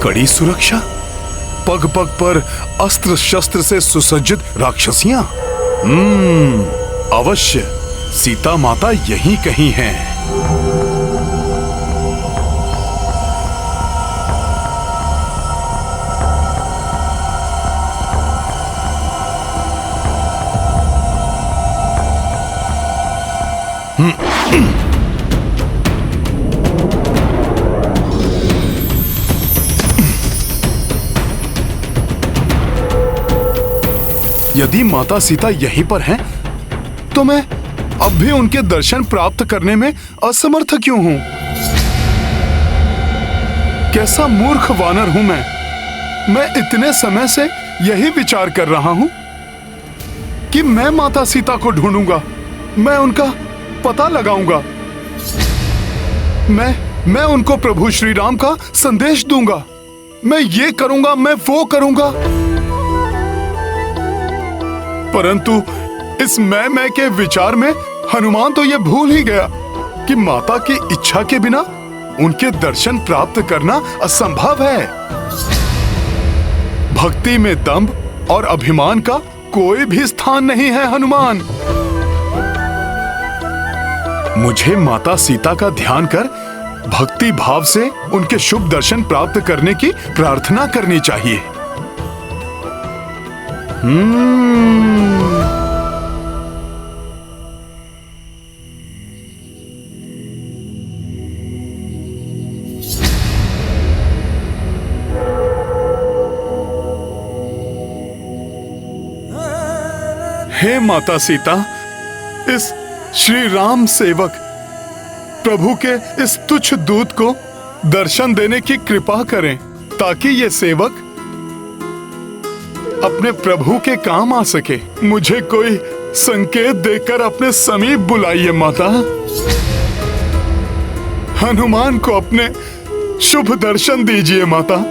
कड़ी सुरक्षा, पग पग पर अस्त्र शस्त्र से सुसज्जित राक्षसियां। अवश्य सीता माता यहीं कहीं हैं। यदि माता सीता यहीं पर हैं, तो मैं अब भी उनके दर्शन प्राप्त करने में असमर्थ क्यों हूं? कैसा मूर्ख वानर हूं मैं इतने समय से यही विचार कर रहा हूं कि मैं माता सीता को ढूंढूंगा, मैं उनका पता लगाऊंगा, मैं उनको प्रभु श्री राम का संदेश दूंगा, मैं ये करूंगा, मैं वो करूंगा। परंतु इस मैं के विचार में हनुमान तो ये भूल ही गया कि माता की इच्छा के बिना उनके दर्शन प्राप्त करना असंभव है। भक्ति में दंभ और अभिमान का कोई भी स्थान नहीं है हनुमान। मुझे माता सीता का ध्यान कर भक्ति भाव से उनके शुभ दर्शन प्राप्त करने की प्रार्थना करनी चाहिए। हे माता सीता, इस श्री राम सेवक प्रभु के इस तुच्छ दूत को दर्शन देने की कृपा करें, ताकि ये सेवक अपने प्रभु के काम आ सके। मुझे कोई संकेत देकर अपने समीप बुलाइए माता। हनुमान को अपने शुभ दर्शन दीजिए माता।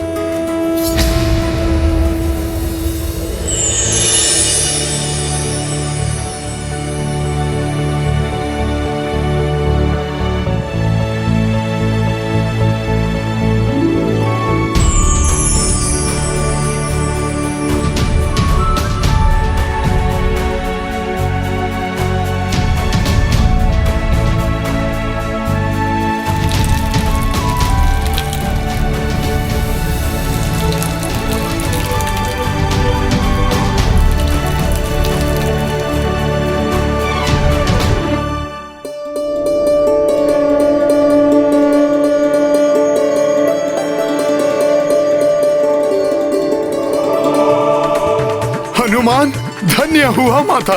हनुमान, धन्य हुआ माता।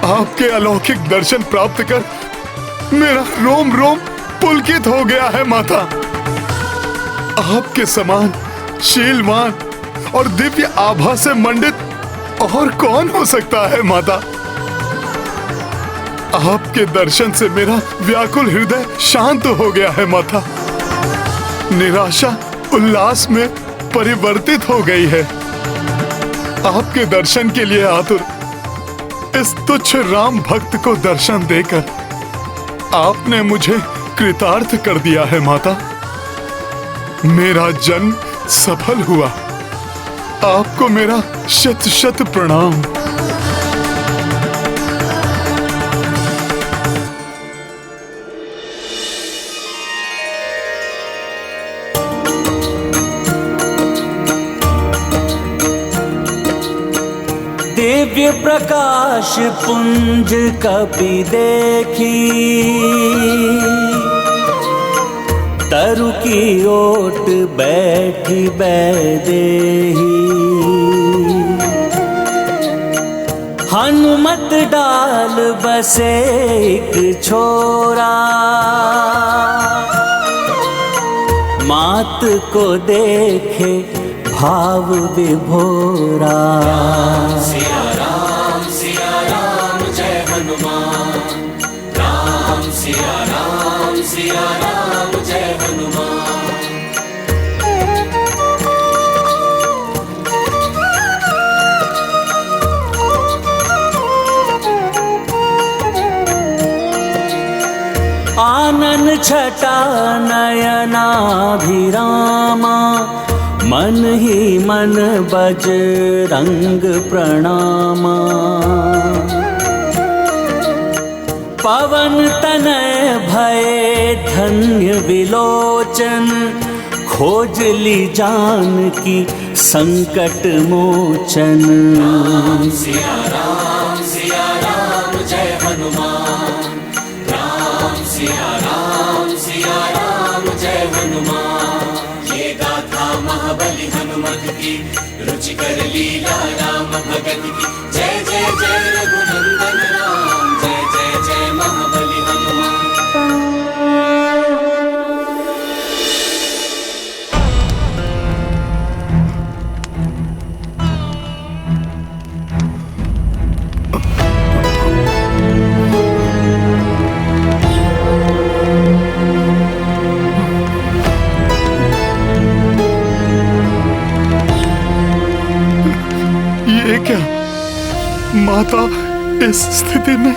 आपके अलौकिक दर्शन प्राप्त कर मेरा रोम रोम पुलकित हो गया है माता। आपके समान शीलवान और दिव्य आभा से मंडित और कौन हो सकता है माता। आपके दर्शन से मेरा व्याकुल हृदय शांत हो गया है माता। निराशा उल्लास में परिवर्तित हो गई है। आपके दर्शन के लिए आतुर इस तुच्छ राम भक्त को दर्शन देकर आपने मुझे कृतार्थ कर दिया है माता। मेरा जन्म सफल हुआ। आपको मेरा शत शत प्रणाम। दिव्य प्रकाश पुंज कपि देखी, तरु की ओट बैठी बैदेही। हनुमत डाल बसे एक छोरा, मात को देखे भाव विभोरा। सिया राम जय हनुमान। राम सिया राम जय हनुमान। कानन छटा नयनाभिरामा, मन ही मन बजरंग प्रणामा। पवन तनय भय धन्य विलोचन, खोज ली जानकी संकट मोचन। सिया राम जय हनुमान। राम सिया राम जय हनुमान। ये गाथा महाबली हनुमत की, रुचिकर लीला राम भगत की। जय जय जय रघुनंदन राम, जय जय जय महाबली हनुमान। ये क्या, माता इस स्थिति में?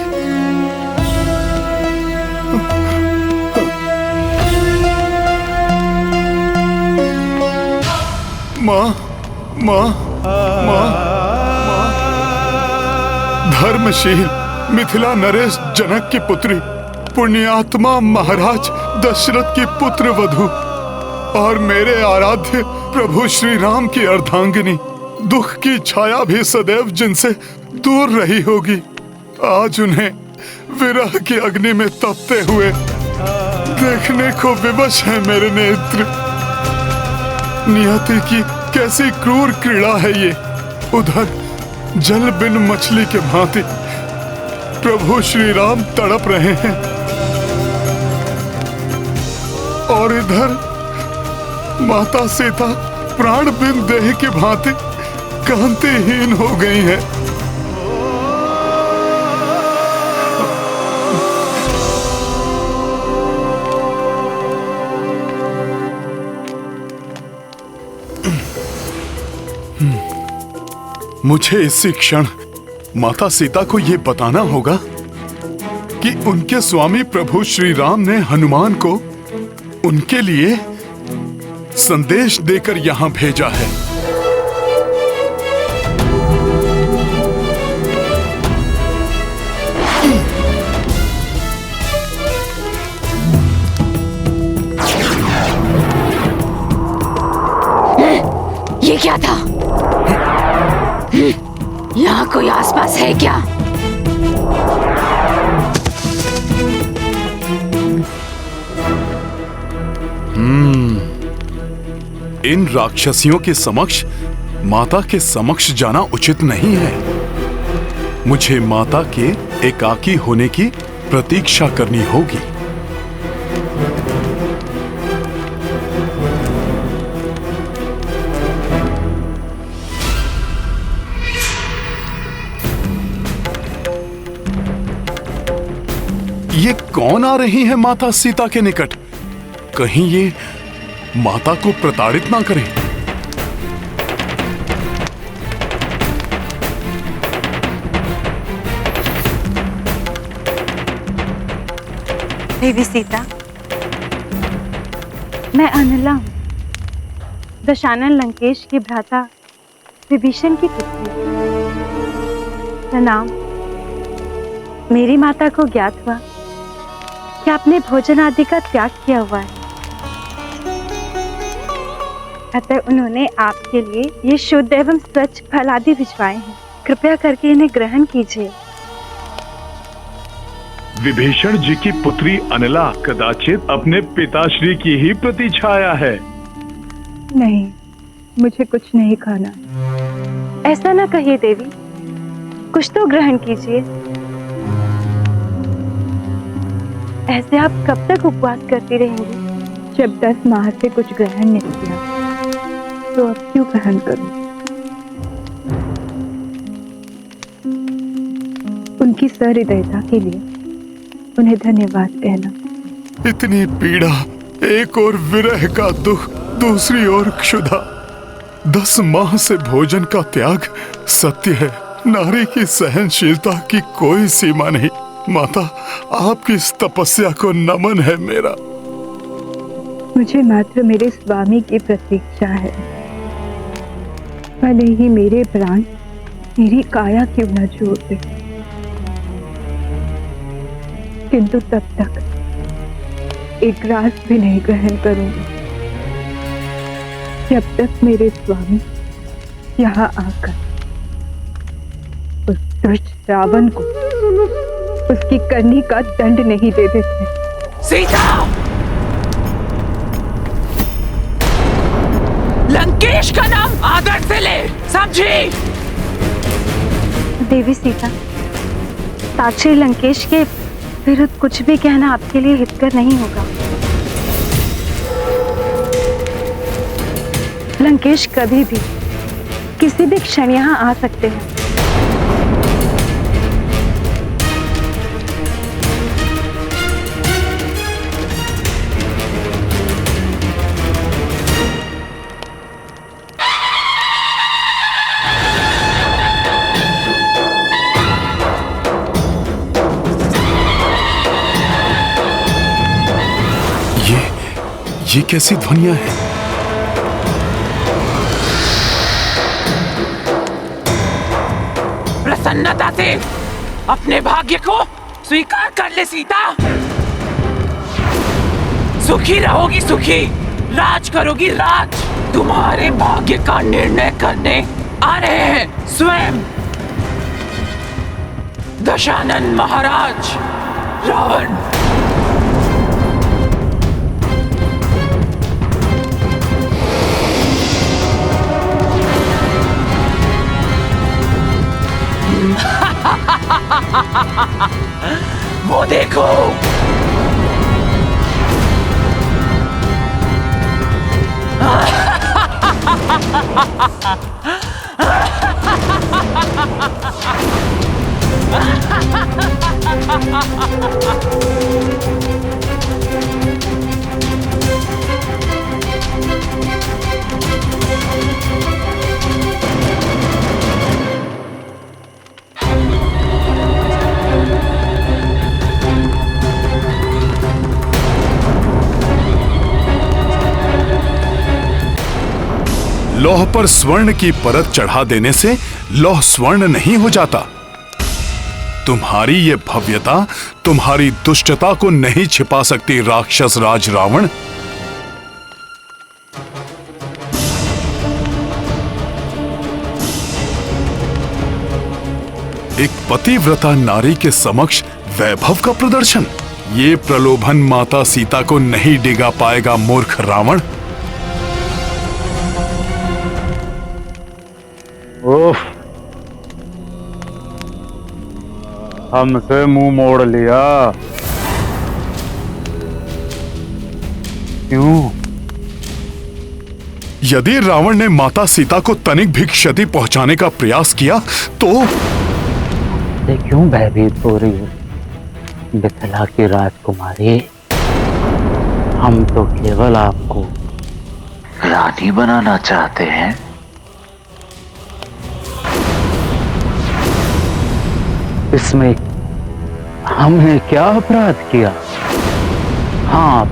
माँ, माँ, माँ, माँ। धर्मशील मिथिला नरेश जनक की पुत्री, पुण्यात्मा महाराज दशरथ की पुत्र वधु और मेरे आराध्य प्रभु श्री राम की अर्धांगिनी, दुख की छाया भी सदैव जिनसे दूर रही होगी, आज उन्हें विरह की अग्नि में तपते हुए देखने को विवश है मेरे नेत्र। नियति की कैसी क्रूर क्रीड़ा है ये। उधर जल बिन मछली के भांति प्रभु श्री राम तड़प रहे हैं और इधर माता सीता प्राण बिन देह की भांति कांतिहीन हो गई है। मुझे इसी क्षण माता सीता को यह बताना होगा कि उनके स्वामी प्रभु श्री राम ने हनुमान को उनके लिए संदेश देकर यहां भेजा है। ये क्या था? यहाँ कोई आसपास है क्या? इन राक्षसियों के समक्ष माता के समक्ष जाना उचित नहीं है। मुझे माता के एकाकी होने की प्रतीक्षा करनी होगी। ये कौन आ रही है माता सीता के निकट? कहीं ये माता को प्रताड़ित ना करें। देवी सीता, मैं अनिला हूँ, दशानन लंकेश के भ्राता विभीषण की पुत्री। प्रणाम। मेरी माता को ज्ञात हुआ कि आपने भोजन आदि का त्याग किया हुआ है, अतः उन्होंने आपके लिए ये शुद्ध एवं स्वच्छ फल आदि भिजवाए हैं। कृपया करके इन्हें ग्रहण कीजिए। विभीषण जी की पुत्री अनिला कदाचित अपने पिताश्री की ही प्रतिछाया है। नहीं, मुझे कुछ नहीं खाना। ऐसा ना कहिए देवी, कुछ तो ग्रहण कीजिए। ऐसे आप कब तक उपवास करती रहेंगी? जब 10 माह से कुछ ग्रहण नहीं किया तो अब क्यों ग्रहण करूं? उनकी सहृदयता के लिए उन्हें धन्यवाद कहना। इतनी पीड़ा, एक और विरह का दुख, दूसरी ओर क्षुधा। 10 माह से भोजन का त्याग। सत्य है, नारी की सहनशीलता की कोई सीमा नहीं। माता, आपकी इस तपस्या को नमन है मेरा। मुझे मात्र मेरे स्वामी की प्रतीक्षा है। भले ही मेरे प्राण मेरी काया क्यों न छोड़ दे, किंतु तब तक एक ग्रास भी नहीं ग्रहण करूंगी जब तक मेरे स्वामी यहाँ आकर उस दुष्ट रावण को उसकी करनी का दंड नहीं दे देते। सीता! लंकेश का नाम आदर से ले, समझी? देवी सीता, साक्षी लंकेश के विरुद्ध कुछ भी कहना आपके लिए हितकर नहीं होगा। लंकेश कभी भी किसी भी क्षण यहाँ आ सकते हैं। ये कैसी ध्वनियां हैं? प्रसन्नता से अपने भाग्य को स्वीकार कर ले सीता। सुखी रहोगी, सुखी राज करोगी राज। तुम्हारे भाग्य का निर्णय करने आ रहे हैं स्वयं दशानन महाराज रावण। वो देखो, लौह पर स्वर्ण की परत चढ़ा देने से लौह स्वर्ण नहीं हो जाता। तुम्हारी ये भव्यता तुम्हारी दुष्टता को नहीं छिपा सकती राक्षस राज रावण। एक पतिव्रता नारी के समक्ष वैभव का प्रदर्शन, ये प्रलोभन माता सीता को नहीं डिगा पाएगा मूर्ख रावण। उफ, हमसे मुंह मोड़ लिया। क्यों? यदि रावण ने माता सीता को तनिक भी क्षति पहुंचाने का प्रयास किया तो क्यों भयभीत हो रही है मिथिला की राजकुमारी? हम तो केवल आपको रानी बनाना चाहते हैं। इसमें हमने क्या अपराध किया? हाँ,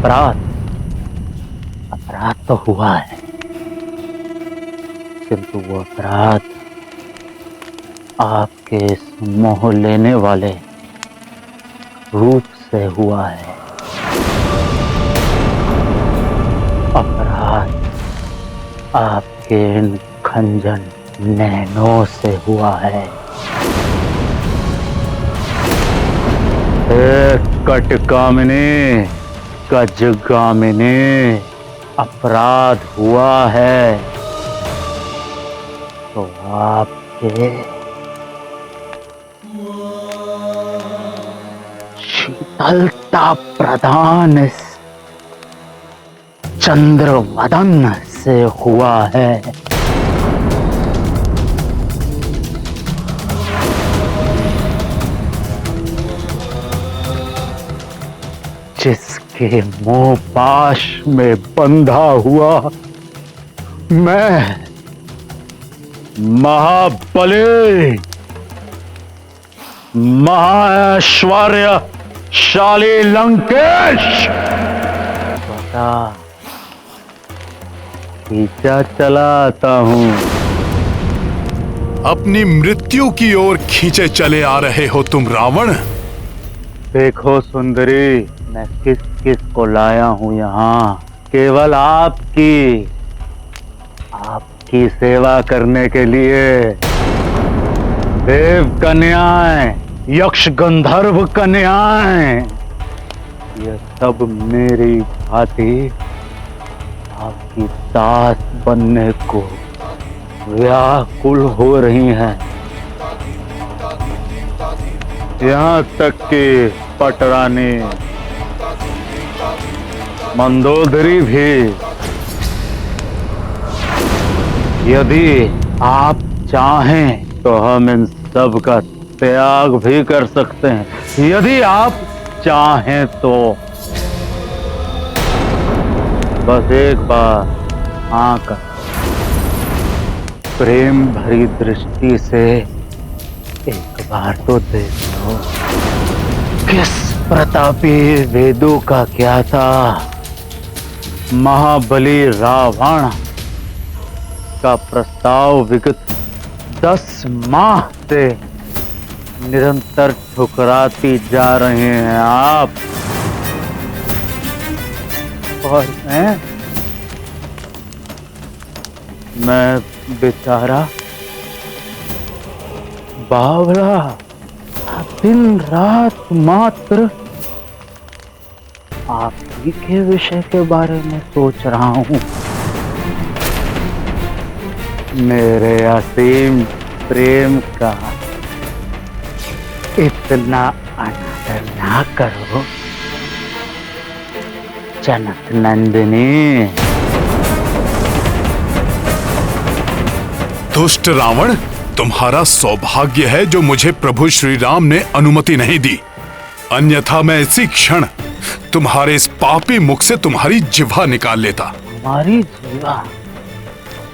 अपराध तो हुआ है, किंतु वो अपराध आपके इस मोह लेने वाले रूप से हुआ है। अपराध आपके इन खंजन नैनों से हुआ है। कटकामिनी, गजगामिनी, अपराध हुआ है तो आपके शीतलता प्रदान इस चंद्रवदन से हुआ है। जिसके मोह पाश में बंधा हुआ मैं महाबली महाऐश्वर्यशाली लंकेश, बता खींचा चला आता हूं। अपनी मृत्यु की ओर खींचे चले आ रहे हो तुम रावण। देखो सुंदरी, मैं किस किस को लाया हूं यहाँ, केवल आपकी सेवा करने के लिए। देव कन्याएं, यक्ष गंधर्व कन्याएं, ये सब मेरी भांति आपकी दास बनने को व्याकुल हो रही हैं। यहाँ तक कि पटरानी मंदोदरी भी, यदि आप चाहें तो हम इन सब का त्याग भी कर सकते हैं। यदि आप चाहें तो बस एक बार आकर प्रेम भरी दृष्टि से एक बार तो देख लो, किस प्रतापी वेदों का क्या था। महाबली रावण का प्रस्ताव विगत 10 माह से निरंतर ठुकराती जा रहे हैं आप, और मैं बेचारा बावला दिन रात मात्र आप ही के विषय के बारे में सोच रहा हूं। मेरे असीम प्रेम का इतना अनादर ना करो जनक नंदिनी। दुष्ट रावण, तुम्हारा सौभाग्य है जो मुझे प्रभु श्री राम ने अनुमति नहीं दी, अन्यथा मैं इसी क्षण तुम्हारे इस पापी मुख से तुम्हारी जिह्वा निकाल लेता। हमारी जिह्वा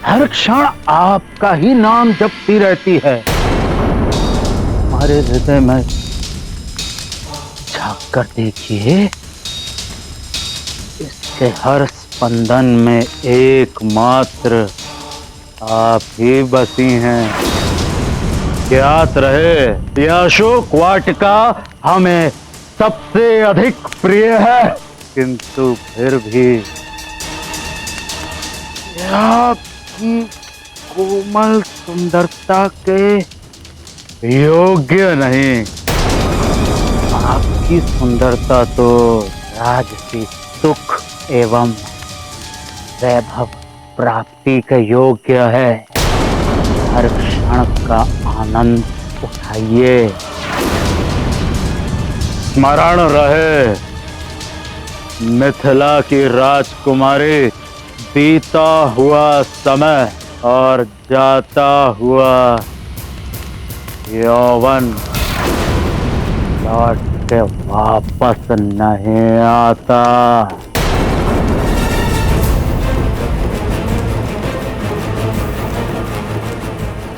हर क्षण आपका ही नाम जपती रहती है। हमारे हृदय में झांक कर देखिए, इसके हर स्पंदन में एकमात्र आप ही बसी हैं। ज्ञात रहे, यह अशोक वाटिका हमें सबसे अधिक प्रिय है, किंतु फिर भी आपकी कोमल सुंदरता के योग्य नहीं। आपकी सुंदरता तो राजसी सुख एवं वैभव प्राप्ति के योग्य है। हर क्षण का आनंद उठाइए। स्मरण रहे, मिथिला की राजकुमारी, बीता हुआ समय और जाता हुआ यौवन लौट के वापस नहीं आता।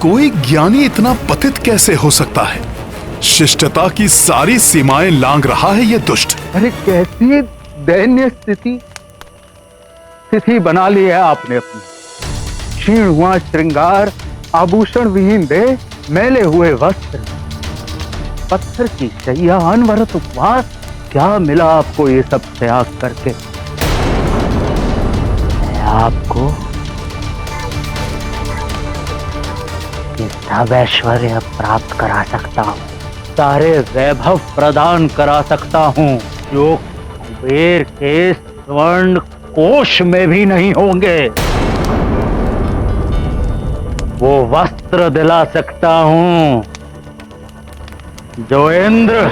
कोई ज्ञानी इतना पतित कैसे हो सकता है? शिष्टता की सारी सीमाएं लांघ रहा है ये दुष्ट। अरे कैसी दयनीय स्थिति बना ली है आपने अपनी। क्षीण हुआ श्रृंगार, आभूषण विहीन देह, मैले हुए वस्त्र, पत्थर की शैया, अनवरत उपवास, क्या मिला आपको ये सब त्याग करके? मैं आपको सब ऐश्वर्य प्राप्त करा सकता हूँ, सारे वैभव प्रदान करा सकता हूँ जो कुबेर के स्वर्ण कोश में भी नहीं होंगे। वो वस्त्र दिला सकता हूँ जो इंद्र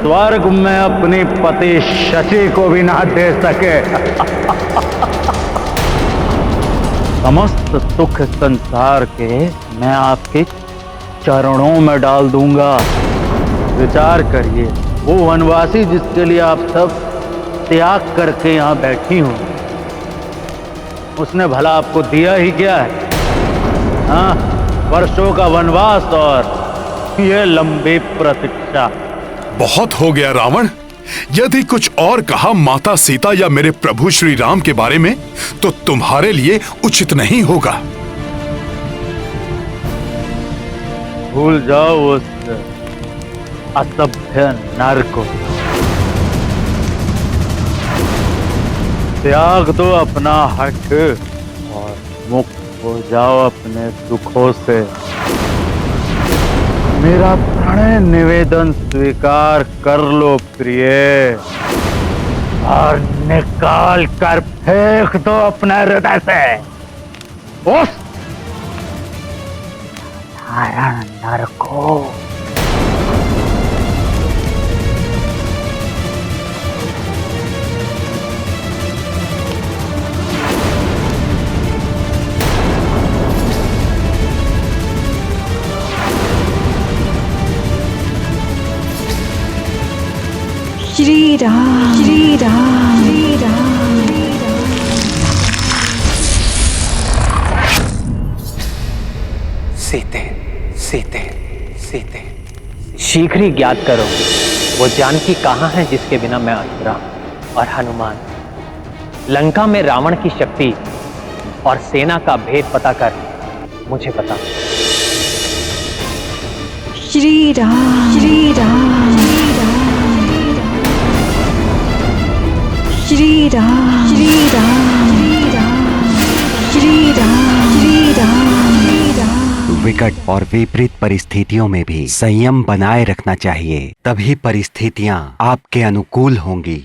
स्वर्ग में अपनी पति शची को भी ना दे सके। समस्त सुख संसार के मैं आपके चरणों में डाल दूंगा। विचार करिए, वो वनवासी जिसके लिए आप सब त्याग करके यहाँ बैठी हो, उसने भला आपको दिया ही क्या है? हाँ, वर्षों का वनवास और ये लंबी प्रतीक्षा। बहुत हो गया रावण। यदि कुछ और कहा माता सीता या मेरे प्रभु श्री राम के बारे में तो तुम्हारे लिए उचित नहीं होगा। भूल जाओ उस असभ्य नर को। त्याग दो अपना हक और मुक्त हो जाओ अपने दुखों से। मेरा प्रणय निवेदन स्वीकार कर लो प्रिय, और निकाल कर फेंक दो अपने हृदय से उस नारायण नर को। श्री राम श्री राम श्री राम। सीते सीते सीते, शीघ्र ही ज्ञात करो वो जानकी कहाँ है जिसके बिना मैं अधूरा हूं। और हनुमान, लंका में रावण की शक्ति और सेना का भेद पता कर मुझे बता। श्री राम श्री राम श्री राम श्री राम श्री राम श्री राम श्री राम। विकट और विपरीत परिस्थितियों में भी संयम बनाए रखना चाहिए, तभी परिस्थितियां आपके अनुकूल होंगी।